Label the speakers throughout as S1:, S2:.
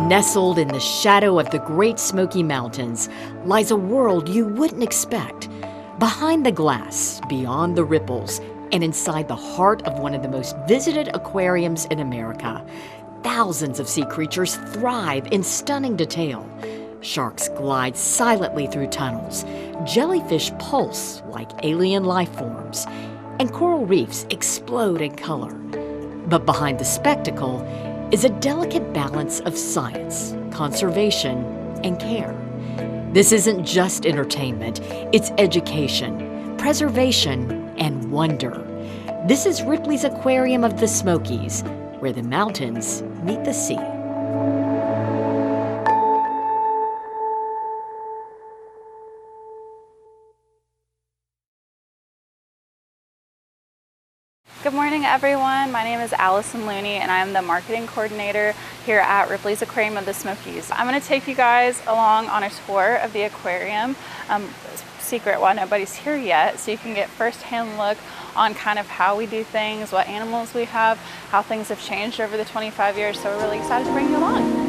S1: Nestled in the shadow of the Great Smoky Mountains lies a world you wouldn't expect. Behind the glass, beyond the ripples, and inside the heart of one of the most visited aquariums in America, thousands of sea creatures thrive in stunning detail. Sharks glide silently through tunnels, jellyfish pulse like alien life forms, and coral reefs explode in color. But behind the spectacle is a delicate balance of science, conservation, and care. This isn't just entertainment, it's education, preservation, and wonder. This is Ripley's Aquarium of the Smokies, where the mountains meet the sea.
S2: Good morning, everyone. My name is Allison Looney, and I am the marketing coordinator here at Ripley's Aquarium of the Smokies. I'm going to take you guys along on a tour of the aquarium. Secret while nobody's here yet, so you can get first-hand look on kind of how we do things, what animals we have, how things have changed over the 25 years. So we're really excited to bring you along.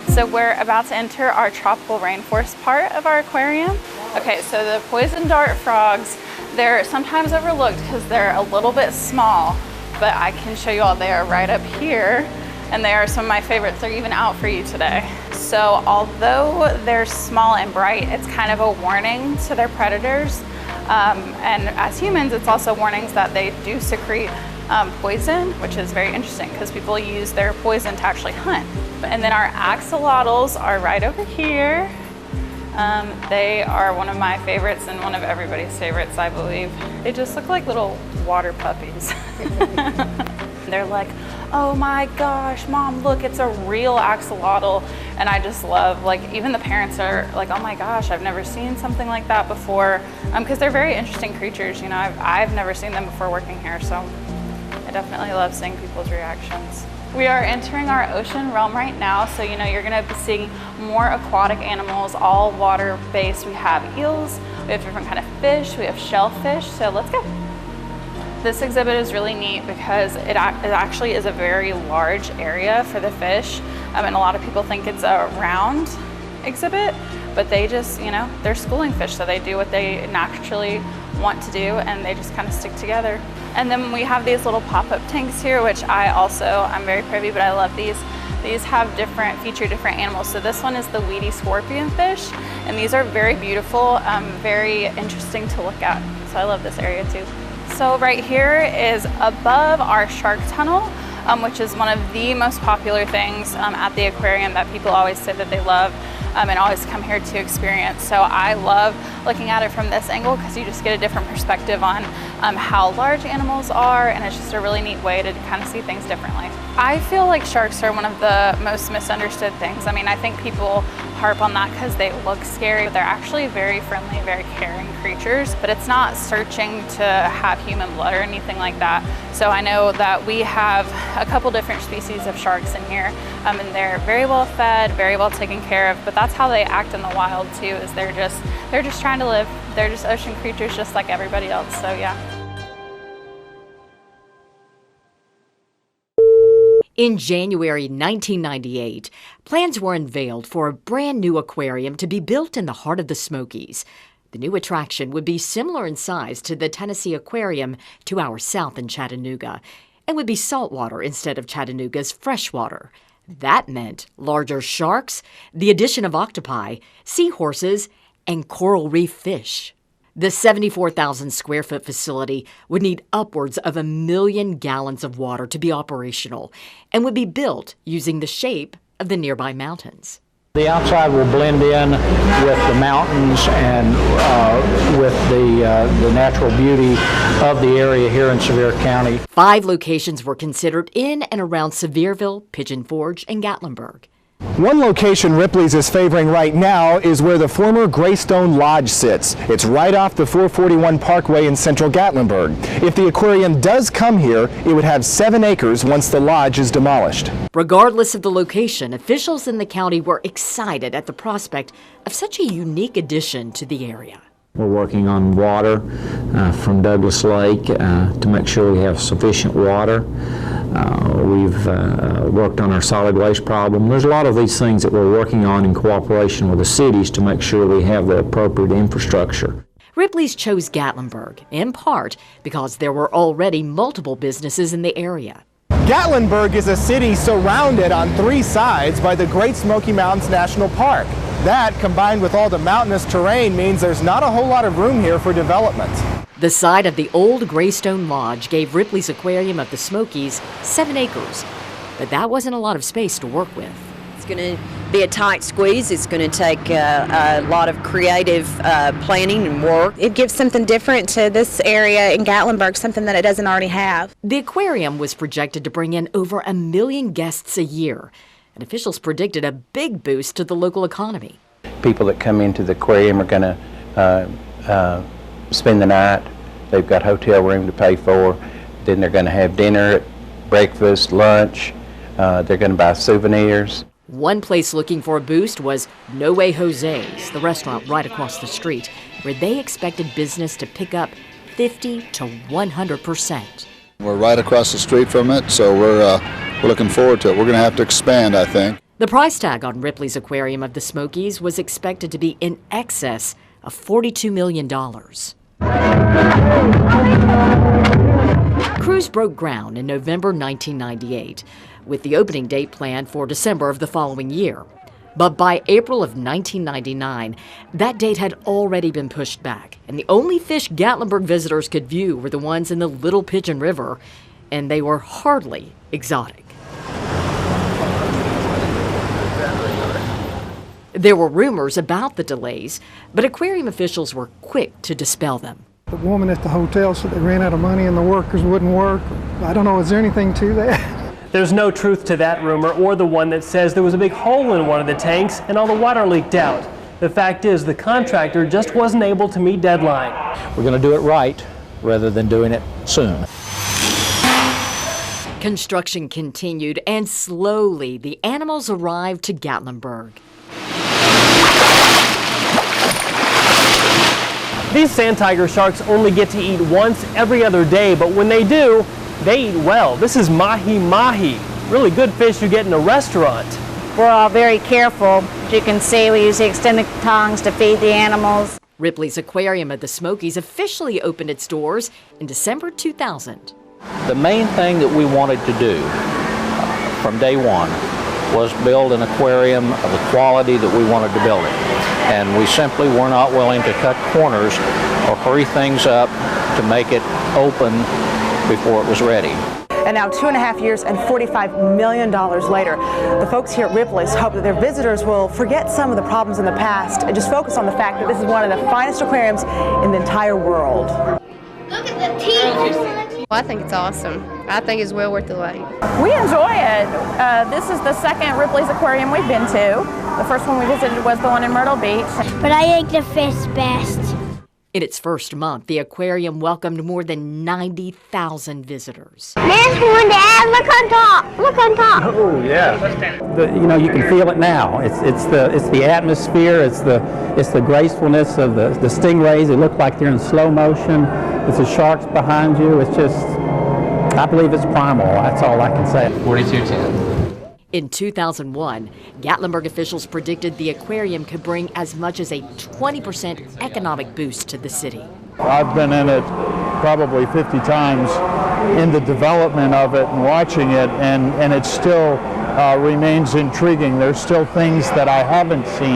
S2: So we're about to enter our tropical rainforest part of our aquarium. Okay, so the poison dart frogs, they're sometimes overlooked because they're a little bit small, but I can show you all they are right up here, and they are some of my favorites. They're even out for you today. So although they're small and bright, it's kind of a warning to their predators. And as humans, it's also warnings that they do secrete poison, which is very interesting because people use their poison to actually hunt. And then our axolotls are right over here. They are one of my favorites and one of everybody's favorites, I believe. They just look like little water puppies. They're like, oh my gosh, Mom, look, it's a real axolotl. And I just love, like, even the parents are like, oh my gosh, I've never seen something like that before. Because they're very interesting creatures. You know, I've never seen them before working here, so I definitely love seeing people's reactions. We are entering our ocean realm right now, so you know you're going to be seeing more aquatic animals, all water-based. We have eels, we have different kind of fish, we have shellfish, so let's go. This exhibit is really neat because it actually is a very large area for the fish, and a lot of people think it's a round exhibit, but they just, you know, they're schooling fish, so they do what they naturally want to do, and they just kind of stick together. And then we have these little pop-up tanks here, which I'm very privy, but I love these. These have feature different animals. So this one is the weedy scorpion fish, and these are very beautiful, very interesting to look at. So I love this area too. So right here is above our shark tunnel, which is one of the most popular things at the aquarium that people always say that they love and always come here to experience. So I love looking at it from this angle because you just get a different perspective on how large animals are, and it's just a really neat way to kind of see things differently. I feel like sharks are one of the most misunderstood things. I mean, I think people harp on that because they look scary, but they're actually very friendly, very caring creatures, but it's not searching to have human blood or anything like that. So I know that we have a couple different species of sharks in here, and they're very well fed, very well taken care of, but that's how they act in the wild too, is they're just trying to live. They're just ocean creatures just like everybody else, so yeah.
S1: In January 1998, plans were unveiled for a brand new aquarium to be built in the heart of the Smokies. The new attraction would be similar in size to the Tennessee Aquarium 2 hours south in Chattanooga, and would be saltwater instead of Chattanooga's freshwater. That meant larger sharks, the addition of octopi, seahorses, and coral reef fish. The 74,000 square foot facility would need upwards of 1 million gallons of water to be operational and would be built using the shape of the nearby mountains.
S3: The outside will blend in with the mountains and with the natural beauty of the area here in Sevier County.
S1: 5 locations were considered in and around Sevierville, Pigeon Forge, and Gatlinburg.
S4: One location Ripley's is favoring right now is where the former Greystone Lodge sits. It's right off the 441 Parkway in central Gatlinburg. If the aquarium does come here, it would have 7 acres once the lodge is demolished.
S1: Regardless of the location, officials in the county were excited at the prospect of such a unique addition to the area.
S3: We're working on water from Douglas Lake to make sure we have sufficient water. We've worked on our solid waste problem. There's a lot of these things that we're working on in cooperation with the cities to make sure we have the appropriate infrastructure.
S1: Ripley's chose Gatlinburg, in part because there were already multiple businesses in the area.
S4: Gatlinburg is a city surrounded on 3 sides by the Great Smoky Mountains National Park. That, combined with all the mountainous terrain, means there's not a whole lot of room here for development.
S1: The site of the old Greystone Lodge gave Ripley's Aquarium of the Smokies 7 acres, but that wasn't a lot of space to work with.
S5: It's going to be a tight squeeze. It's going to take a lot of creative planning and work. It gives something different to this area in Gatlinburg, something that it doesn't already have.
S1: The aquarium was projected to bring in over 1 million guests a year, and officials predicted a big boost to the local economy.
S6: People that come into the aquarium are going to spend the night. They've got hotel room to pay for. Then they're going to have dinner, breakfast, lunch. They're going to buy souvenirs.
S1: One place looking for a boost was No Way Jose's, the restaurant right across the street, where they expected business to pick up 50 to 100%.
S7: We're right across the street from it, so we're looking forward to it. We're going to have to expand, I think.
S1: The price tag on Ripley's Aquarium of the Smokies was expected to be in excess of $42 million. Crews broke ground in November 1998, with the opening date planned for December of the following year. But by April of 1999, that date had already been pushed back, and the only fish Gatlinburg visitors could view were the ones in the Little Pigeon River, and they were hardly exotic. There were rumors about the delays, but aquarium officials were quick to dispel them.
S8: The woman at the hotel said they ran out of money and the workers wouldn't work. I don't know, is there anything to that?
S9: There's no truth to that rumor or the one that says there was a big hole in one of the tanks and all the water leaked out. The fact is the contractor just wasn't able to meet deadline.
S3: We're going to do it right rather than doing it soon.
S1: Construction continued, and slowly the animals arrived to Gatlinburg.
S9: These sand tiger sharks only get to eat once every other day, but when they do, they eat well. This is mahi-mahi, really good fish you get in a restaurant.
S10: We're all very careful. As you can see, we use the extended tongs to feed the animals.
S1: Ripley's Aquarium of the Smokies officially opened its doors in December 2000.
S3: The main thing that we wanted to do from day one was build an aquarium of the quality that we wanted to build it. And we simply were not willing to cut corners or hurry things up to make it open before it was ready.
S11: And now 2.5 years and $45 million later, the folks here at Ripleys hope that their visitors will forget some of the problems in the past and just focus on the fact that this is one of the finest aquariums in the entire world.
S12: Look at the teeth!
S13: I think it's awesome. I think it's well worth the wait.
S2: We enjoy it. This is the second Ripley's Aquarium we've been to. The first one we visited was the one in Myrtle Beach.
S12: But I like the fish best.
S1: In its first month, the aquarium welcomed more than 90,000 visitors.
S12: There's one, Dad. Look on top. Look on top.
S3: Oh yeah. You can feel it now. It's the atmosphere. It's the gracefulness of the stingrays. They look like they're in slow motion. It's the sharks behind you. It's just, I believe it's primal. That's all I can say.
S6: 4210.
S1: In 2001, Gatlinburg officials predicted the aquarium could bring as much as a 20% economic boost to the city.
S14: I've been in it probably 50 times in the development of it and watching it, and it still remains intriguing. There's still things that I haven't seen.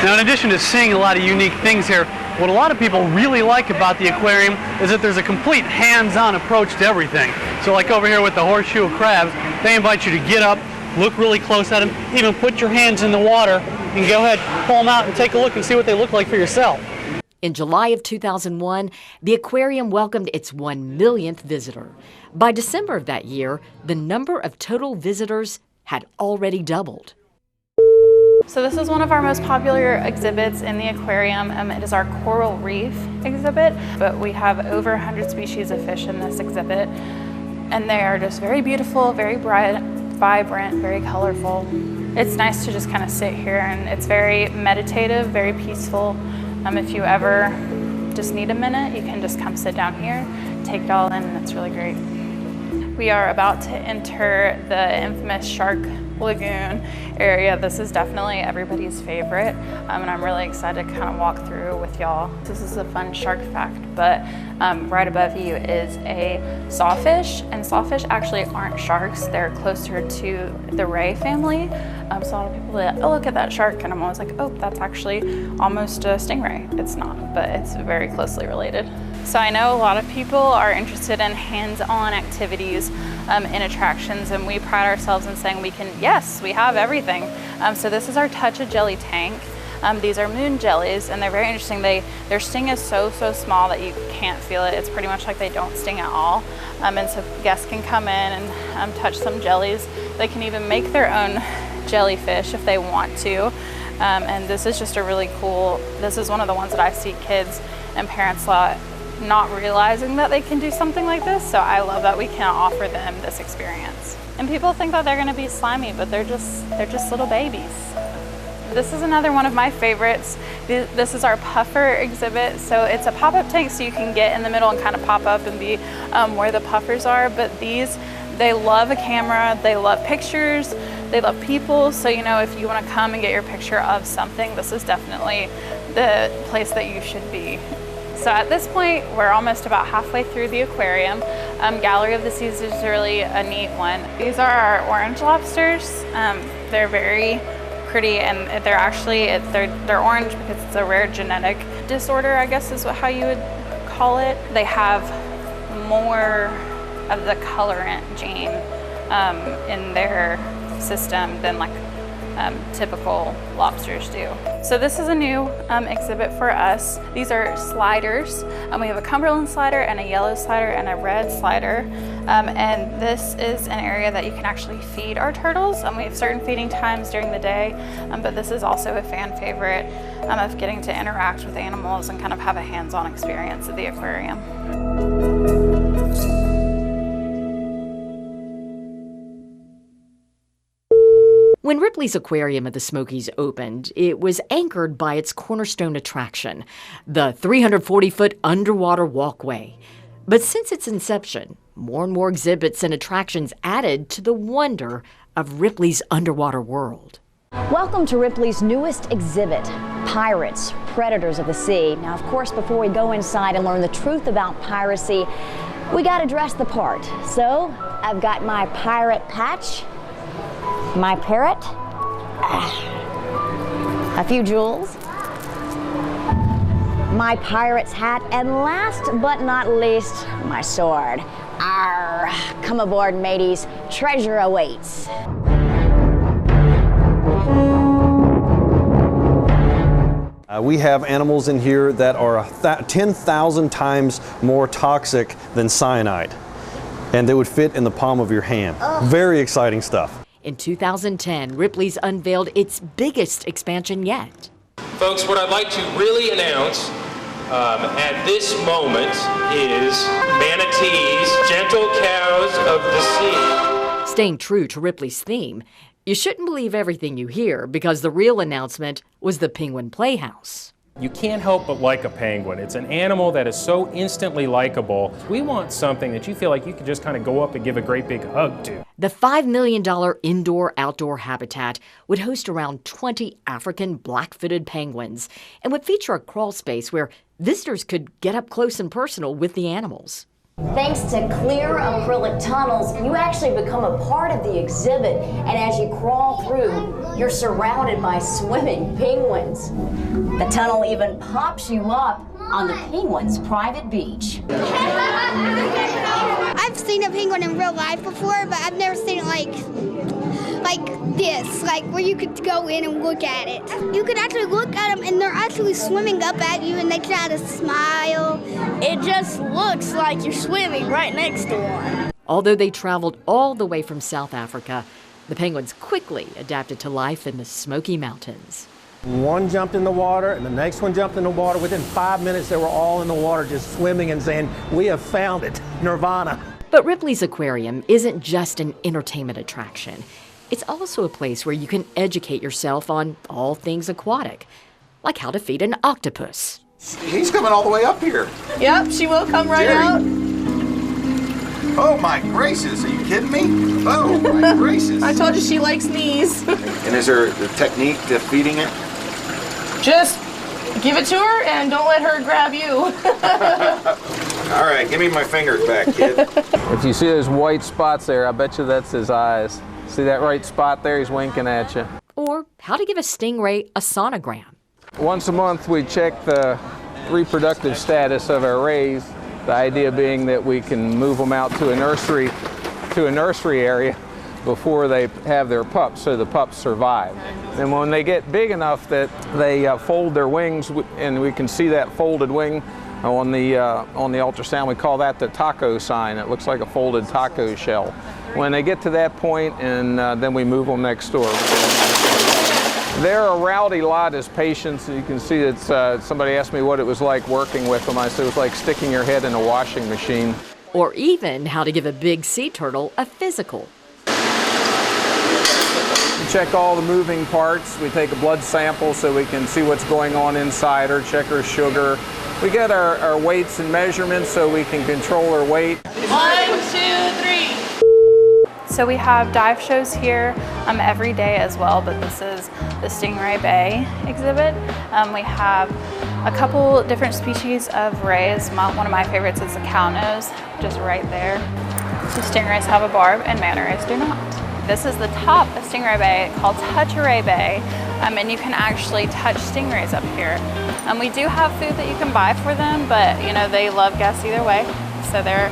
S9: Now, in addition to seeing a lot of unique things here, what a lot of people really like about the aquarium is that there's a complete hands-on approach to everything. So like over here with the horseshoe crabs, they invite you to get up, look really close at them, even put your hands in the water and go ahead, pull them out and take a look and see what they look like for yourself.
S1: In July of 2001, the aquarium welcomed its 1 millionth visitor. By December of that year, the number of total visitors had already doubled.
S2: So this is one of our most popular exhibits in the aquarium. It is our coral reef exhibit, but we have over 100 species of fish in this exhibit. And they are just very beautiful, very bright, vibrant, very colorful. It's nice to just kind of sit here, and it's very meditative, very peaceful. If you ever just need a minute, you can just come sit down here, take it all in, and it's really great. We are about to enter the infamous Shark Lagoon area. This is definitely everybody's favorite, and I'm really excited to kind of walk through with y'all. This is a fun shark fact, but right above you is a sawfish, and sawfish actually aren't sharks. They're closer to the ray family. So a lot of people are like, oh, look at that shark, and I'm always like, oh, that's actually almost a stingray. It's not, but it's very closely related. So I know a lot of people are interested in hands-on activities in attractions, and we pride ourselves in saying we can, yes, we have everything. So this is our Touch a Jelly tank. These are moon jellies, and they're very interesting. Their sting is so small that you can't feel it. It's pretty much like they don't sting at all. And so guests can come in and touch some jellies. They can even make their own jellyfish if they want to. And this is just a really cool, this is one of the ones that I see kids and parents not realizing that they can do something like this. So I love that we can offer them this experience. And people think that they're gonna be slimy, but they're just little babies. This is another one of my favorites. This is our puffer exhibit. So it's a pop-up tank, so you can get in the middle and kind of pop up and be where the puffers are. But these, they love a camera, they love pictures, they love people. So, you know, if you want to come and get your picture of something, this is definitely the place that you should be. So at this point, we're almost about halfway through the aquarium. Gallery of the Seas is really a neat one. These are our orange lobsters. They're very pretty, and they're actually, they're orange because it's a rare genetic disorder, I guess is how you would call it. They have more of the colorant gene in their system than like typical lobsters do. So this is a new exhibit for us. These are sliders. We have a Cumberland slider and a yellow slider and a red slider. And this is an area that you can actually feed our turtles. We have certain feeding times during the day, but this is also a fan favorite of getting to interact with animals and kind of have a hands-on experience at the aquarium.
S1: When Ripley's Aquarium at the Smokies opened, it was anchored by its cornerstone attraction, the 340-foot underwater walkway. But since its inception, more and more exhibits and attractions added to the wonder of Ripley's underwater world.
S15: Welcome to Ripley's newest exhibit, Pirates, Predators of the Sea. Now, of course, before we go inside and learn the truth about piracy, we got to dress the part. So, I've got my pirate patch, my parrot, a few jewels, my pirate's hat, and last but not least, my sword. Arr, come aboard, mateys. Treasure awaits.
S16: We have animals in here that are 10,000 times more toxic than cyanide, and they would fit in the palm of your hand. Very exciting stuff.
S1: In 2010, Ripley's unveiled its biggest expansion yet.
S17: Folks, what I'd like to really announce at this moment is manatees, gentle cows of the sea.
S1: Staying true to Ripley's theme, you shouldn't believe everything you hear, because the real announcement was the Penguin Playhouse.
S18: You can't help but like a penguin. It's an animal that is so instantly likable. We want something that you feel like you can just kind of go up and give a great big hug to.
S1: The $5 million indoor-outdoor habitat would host around 20 African black-footed penguins and would feature a crawl space where visitors could get up close and personal with the animals.
S15: Thanks to clear acrylic tunnels, you actually become a part of the exhibit, and as you crawl through, you're surrounded by swimming penguins. The tunnel even pops you up on the penguins' private beach.
S12: I've seen a penguin in real life before, but I've never seen it like this, like where you could go in and look at it. You could actually look at them and they're actually swimming up at you and they try to smile. It just looks like you're swimming right next to one.
S1: Although they traveled all the way from South Africa, the penguins quickly adapted to life in the Smoky Mountains.
S19: One jumped in the water and the next one jumped in the water. Within 5 minutes, they were all in the water just swimming and saying, "We have found it, nirvana."
S1: But Ripley's Aquarium isn't just an entertainment attraction. It's also a place where you can educate yourself on all things aquatic, like how to feed an octopus
S20: He's coming all the way up here.
S11: Yep, she will come right
S20: Jerry.
S11: out.
S20: Oh my gracious, are you kidding me? Oh my gracious.
S11: I told you she likes knees.
S20: And is there a technique to feeding it?
S11: Just give it to her and don't let her grab you.
S20: All right, give me my fingers back, kid.
S6: If you see those white spots there, I bet you that's his eyes. See that right spot there? He's winking at you.
S1: Or how to give a stingray a sonogram.
S6: Once a month we check the reproductive status of our rays. The idea being that we can move them out to a nursery area before they have their pups, so the pups survive. And when they get big enough that they fold their wings, and we can see that folded wing on the ultrasound, we call that the taco sign. It looks like a folded taco shell. When they get to that point, and then we move them next door. They're a rowdy lot as patients. You can see that somebody asked me what it was like working with them. I said it was like sticking your head in a washing machine.
S1: Or even how to give a big sea turtle a physical.
S6: We check all the moving parts. We take a blood sample so we can see what's going on inside her, check her sugar. We get our weights and measurements so we can control her weight.
S11: 1, 2, 3.
S2: So we have dive shows here every day as well, but this is the Stingray Bay exhibit. We have a couple different species of rays. One of my favorites is the cow nose, just right there. So stingrays have a barb and manta rays do not. This is the top of Stingray Bay called Touch-A-Ray Bay, and you can actually touch stingrays up here. We do have food that you can buy for them, but you know they love guests either way, so they're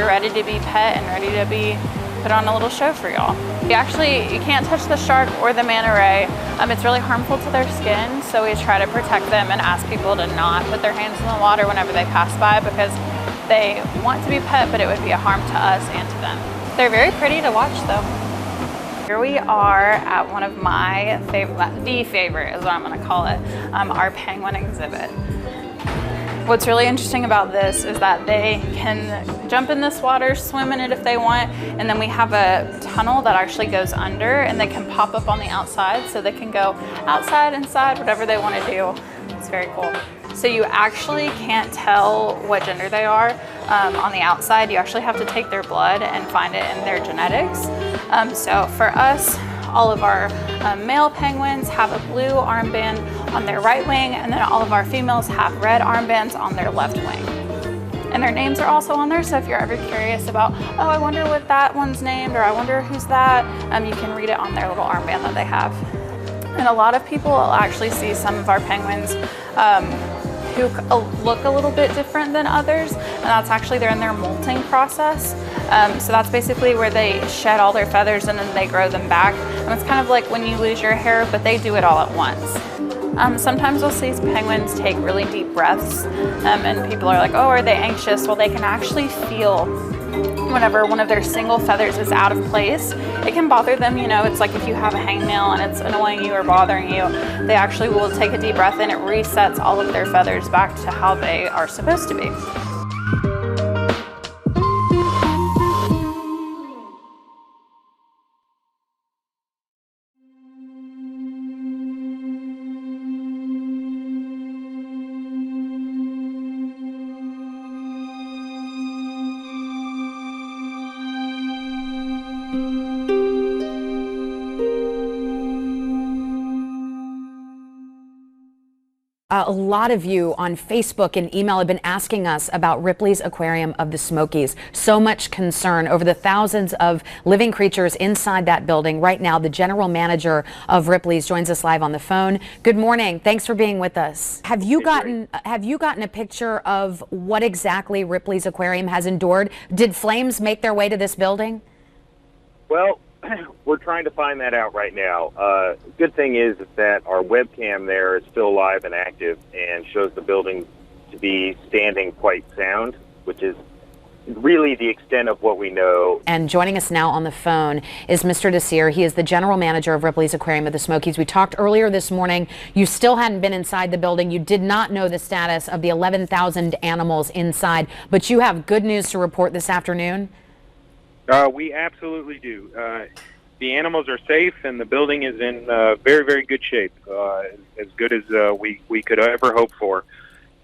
S2: ready to be pet and ready to be put on a little show for y'all. You can't touch the shark or the manta ray. It's really harmful to their skin, so we try to protect them and ask people to not put their hands in the water whenever they pass by, because they want to be pet, but it would be a harm to us and to them. They're very pretty to watch though. Here we are at one of my favorite, the favorite is what I'm gonna call it, our penguin exhibit. What's really interesting about this is that they can jump in this water, swim in it if they want, and then we have a tunnel that actually goes under, and they can pop up on the outside, so they can go outside, inside, whatever they want to do. It's very cool. So you actually can't tell what gender they are on the outside. You actually have to take their blood and find it in their genetics. So for us, all of our male penguins have a blue armband on their right wing, and then all of our females have red armbands on their left wing. And their names are also on there, so if you're ever curious about, oh, I wonder what that one's named, or I wonder who's that, you can read it on their little armband that they have. And a lot of people will actually see some of our penguins who look a little bit different than others, and that's actually they're in their molting process. So that's basically where they shed all their feathers and then they grow them back. And it's kind of like when you lose your hair, but they do it all at once. Sometimes we'll see penguins take really deep breaths, and people are like, oh, are they anxious? Well, they can actually feel whenever one of their single feathers is out of place. It can bother them, you know, it's like if you have a hangnail and it's annoying you or bothering you, they actually will take a deep breath and it resets all of their feathers back to how they are supposed to be.
S21: A lot of you on Facebook and email have been asking us about Ripley's Aquarium of the Smokies. So much concern over the thousands of living creatures inside that building. Right now, the general manager of Ripley's joins us live on the phone. Good morning. Thanks for being with us. Have you gotten a picture of what exactly Ripley's Aquarium has endured? Did flames make their way to this building?
S22: Well, we're trying to find that out right now. Good thing is that our webcam there is still live and active and shows the building to be standing quite sound, which is really the extent of what we know.
S21: And joining us now on the phone is Mr. Desir. He is the general manager of Ripley's Aquarium of the Smokies. We talked earlier this morning. You still hadn't been inside the building. You did not know the status of the 11,000 animals inside, but you have good news to report this afternoon.
S22: We absolutely do. The animals are safe, and the building is in very, very good shape, as good as we could ever hope for.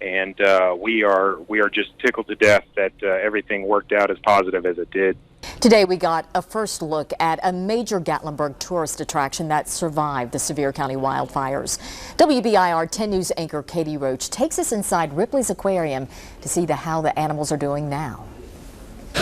S22: and we are just tickled to death that everything worked out as positive as it did.
S1: Today we got a first look at a major Gatlinburg tourist attraction that survived the Sevier County wildfires. WBIR 10 News anchor Katie Roach takes us inside Ripley's Aquarium to see how the animals are doing now.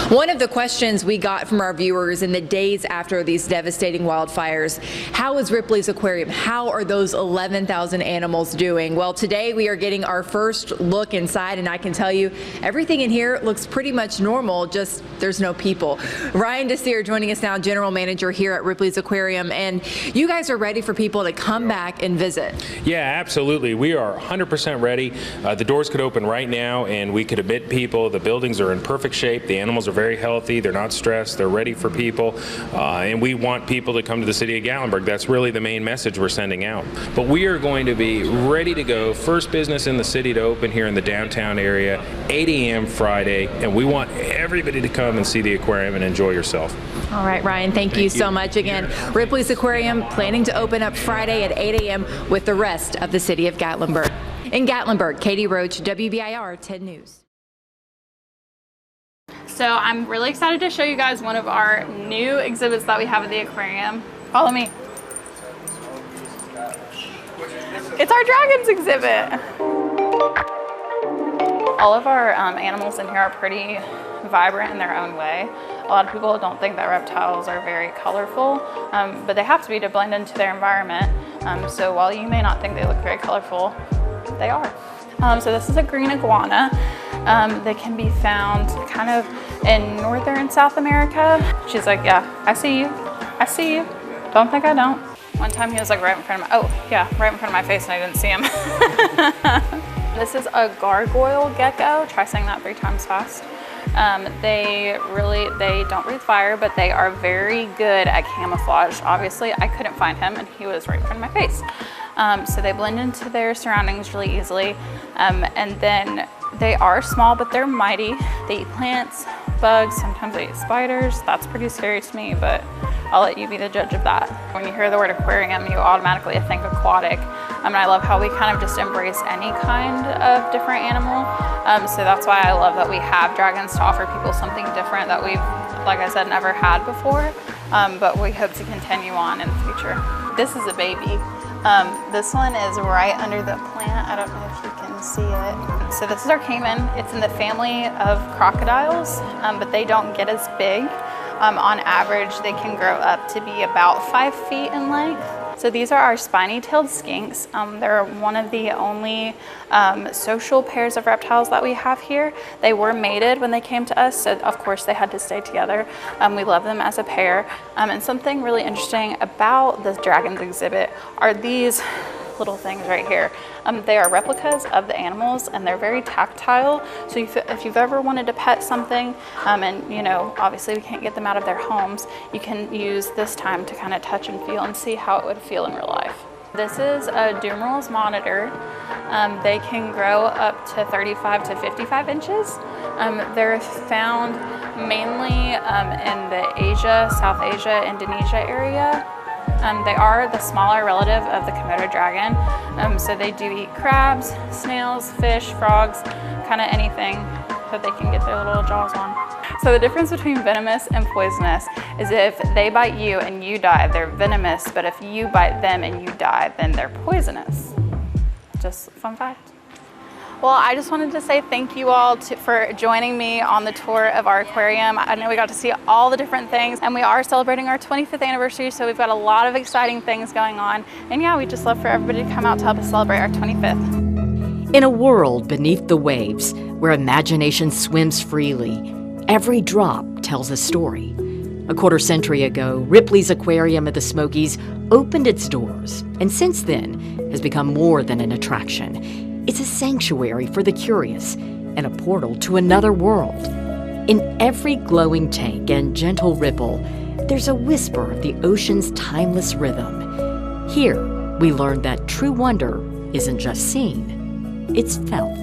S4: One of the questions we got from our viewers in the days after these devastating wildfires, how is Ripley's Aquarium? How are those 11,000 animals doing? Well, today we are getting our first look inside, and I can tell you everything in here looks pretty much normal, just there's no people. Ryan Desir joining us now, General Manager here at Ripley's Aquarium, and you guys are ready for people to come back and visit.
S18: Yeah, absolutely. We are 100% ready. The doors could open right now and we could admit people. The buildings are in perfect shape. The animals are very healthy. They're not stressed. They're ready for people. And we want people to come to the city of Gatlinburg. That's really the main message we're sending out. But we are going to be ready to go. First business in the city to open here in the downtown area, 8 a.m. Friday. And we want everybody to come and see the aquarium and enjoy yourself.
S4: All right, Ryan, thank you so much again. Ripley's Aquarium planning to open up Friday at 8 a.m. with the rest of the city of Gatlinburg. In Gatlinburg, Katie Roach, WBIR 10 News.
S2: So I'm really excited to show you guys one of our new exhibits that we have at the aquarium. Follow me. It's our dragons exhibit. All of our animals in here are pretty vibrant in their own way. A lot of people don't think that reptiles are very colorful, but they have to be to blend into their environment. So while you may not think they look very colorful, they are. So this is a green iguana. They can be found kind of in northern South America. She's like, yeah, I see you. I see you. Don't think I don't. One time he was like right in front of my, right in front of my face and I didn't see him. This is a gargoyle gecko. Try saying that 3 times fast. They don't breathe fire, but they are very good at camouflage. Obviously, I couldn't find him and he was right in front of my face. So they blend into their surroundings really easily. And then they are small, but they're mighty. They eat plants, bugs, sometimes they eat spiders. That's pretty scary to me, but I'll let you be the judge of that. When you hear the word aquarium, you automatically think aquatic. And I love how we kind of just embrace any kind of different animal. So that's why I love that we have dragons to offer people something different that we've, like I said, never had before. But we hope to continue on in the future. This is a baby. This one is right under the plant. I don't know if you can see it. So this is our caiman. It's in the family of crocodiles, but they don't get as big. On average, they can grow up to be about 5 feet in length. So these are our spiny-tailed skinks. They're one of the only social pairs of reptiles that we have here. They were mated when they came to us, so of course they had to stay together. We love them as a pair. And something really interesting about the dragons exhibit are these little things right here. They are replicas of the animals and they're very tactile. So if you've ever wanted to pet something and you know, obviously we can't get them out of their homes, you can use this time to kind of touch and feel and see how it would feel in real life. This is a Dumeral's monitor. They can grow up to 35 to 55 inches. They're found mainly in the Asia, South Asia, Indonesia area. They are the smaller relative of the Komodo dragon, so they do eat crabs, snails, fish, frogs, kind of anything that they can get their little jaws on. So the difference between venomous and poisonous is if they bite you and you die, they're venomous, but if you bite them and you die, then they're poisonous. Just a fun fact. Well, I just wanted to say thank you all for joining me on the tour of our aquarium. I know we got to see all the different things, and we are celebrating our 25th anniversary, so we've got a lot of exciting things going on. And yeah, we just love for everybody to come out to help us celebrate our 25th.
S1: In a world beneath the waves, where imagination swims freely, every drop tells a story. A quarter century ago, Ripley's Aquarium at the Smokies opened its doors, and since then has become more than an attraction. It's a sanctuary for the curious and a portal to another world. In every glowing tank and gentle ripple, there's a whisper of the ocean's timeless rhythm. Here, we learn that true wonder isn't just seen, it's felt.